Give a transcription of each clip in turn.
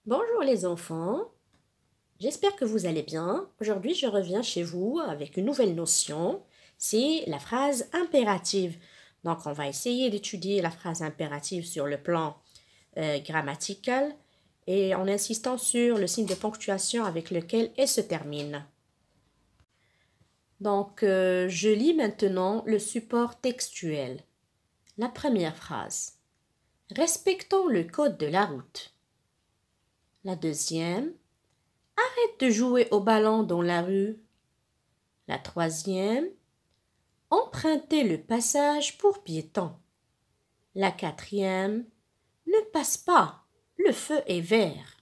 Bonjour les enfants, j'espère que vous allez bien. Aujourd'hui, je reviens chez vous avec une nouvelle notion, c'est la phrase impérative. Donc, on va essayer d'étudier la phrase impérative sur le plan grammatical et en insistant sur le signe de ponctuation avec lequel elle se termine. Donc, je lis maintenant le support textuel. La première phrase. Respectons le code de la route. La deuxième. Arrête de jouer au ballon dans la rue. La troisième. Empruntez le passage pour piétons. La quatrième. Ne passe pas, le feu est vert.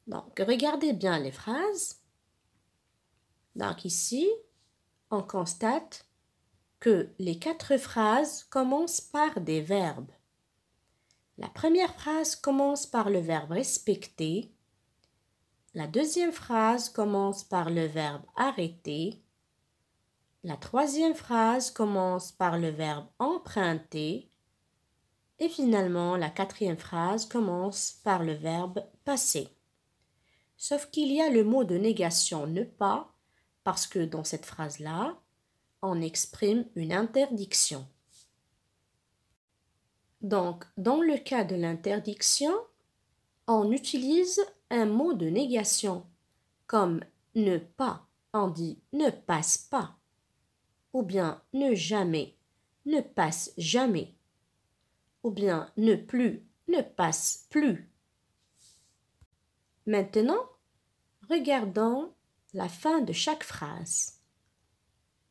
Donc, regardez bien les phrases. Donc ici, on constate que les 4 phrases commencent par des verbes. La première phrase commence par le verbe respecter. La deuxième phrase commence par le verbe arrêter. La troisième phrase commence par le verbe emprunter. Et finalement, la quatrième phrase commence par le verbe passer. Sauf qu'il y a le mot de négation ne pas, parce que dans cette phrase-là, on exprime une interdiction. Donc, dans le cas de l'interdiction, on utilise un mot de négation, comme ne pas, on dit ne passe pas, ou bien ne jamais, ne passe jamais, ou bien ne plus, ne passe plus. Maintenant, regardons la fin de chaque phrase.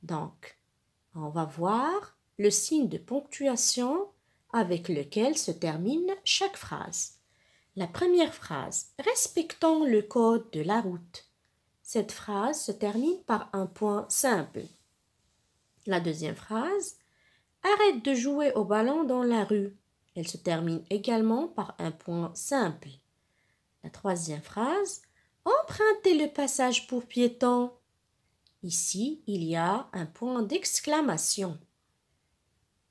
Donc, on va voir le signe de ponctuation avec lequel se termine chaque phrase. La première phrase, respectons le code de la route. Cette phrase se termine par un point simple. La deuxième phrase, arrête de jouer au ballon dans la rue. Elle se termine également par un point simple. La troisième phrase, empruntez le passage pour piétons. Ici, il y a un point d'exclamation.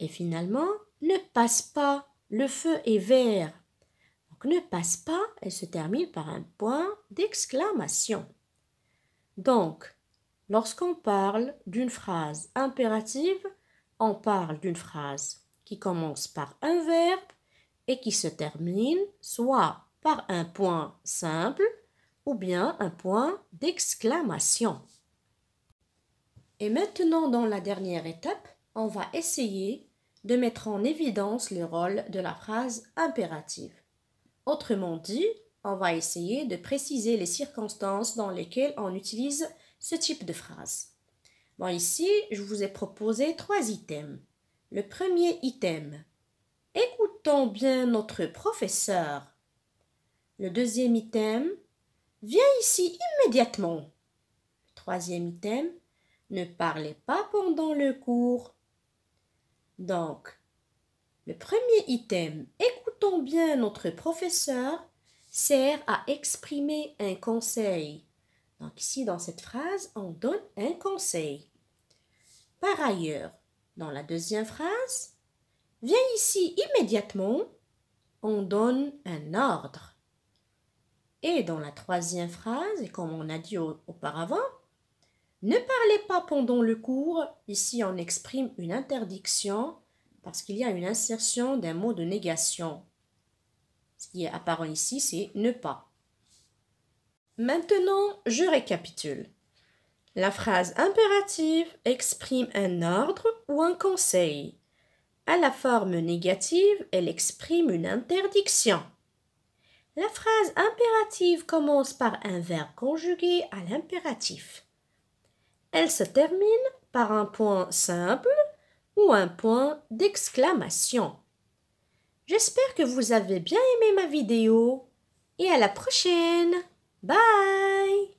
Et finalement, ne passe pas, le feu est vert. Donc, ne passe pas, elle se termine par un point d'exclamation. Donc, lorsqu'on parle d'une phrase impérative, on parle d'une phrase qui commence par un verbe et qui se termine soit par un point simple ou bien un point d'exclamation. Et maintenant, dans la dernière étape, on va essayer de mettre en évidence le rôle de la phrase impérative. Autrement dit, on va essayer de préciser les circonstances dans lesquelles on utilise ce type de phrase. Bon, ici, je vous ai proposé 3 items. Le premier item, écoutons bien notre professeur. Le deuxième item, viens ici immédiatement. Le troisième item, ne parlez pas pendant le cours. Donc, le premier item, écoutons bien notre professeur, sert à exprimer un conseil. Donc ici, dans cette phrase, on donne un conseil. Par ailleurs, dans la deuxième phrase, viens ici immédiatement, on donne un ordre. Et dans la troisième phrase, et comme on a dit auparavant, ne parlez pas pendant le cours. Ici, on exprime une interdiction parce qu'il y a une insertion d'un mot de négation. Ce qui est apparent ici, c'est ne pas. Maintenant, je récapitule. La phrase impérative exprime un ordre ou un conseil. À la forme négative, elle exprime une interdiction. La phrase impérative commence par un verbe conjugué à l'impératif. Elle se termine par un point simple ou un point d'exclamation. J'espère que vous avez bien aimé ma vidéo et à la prochaine. Bye!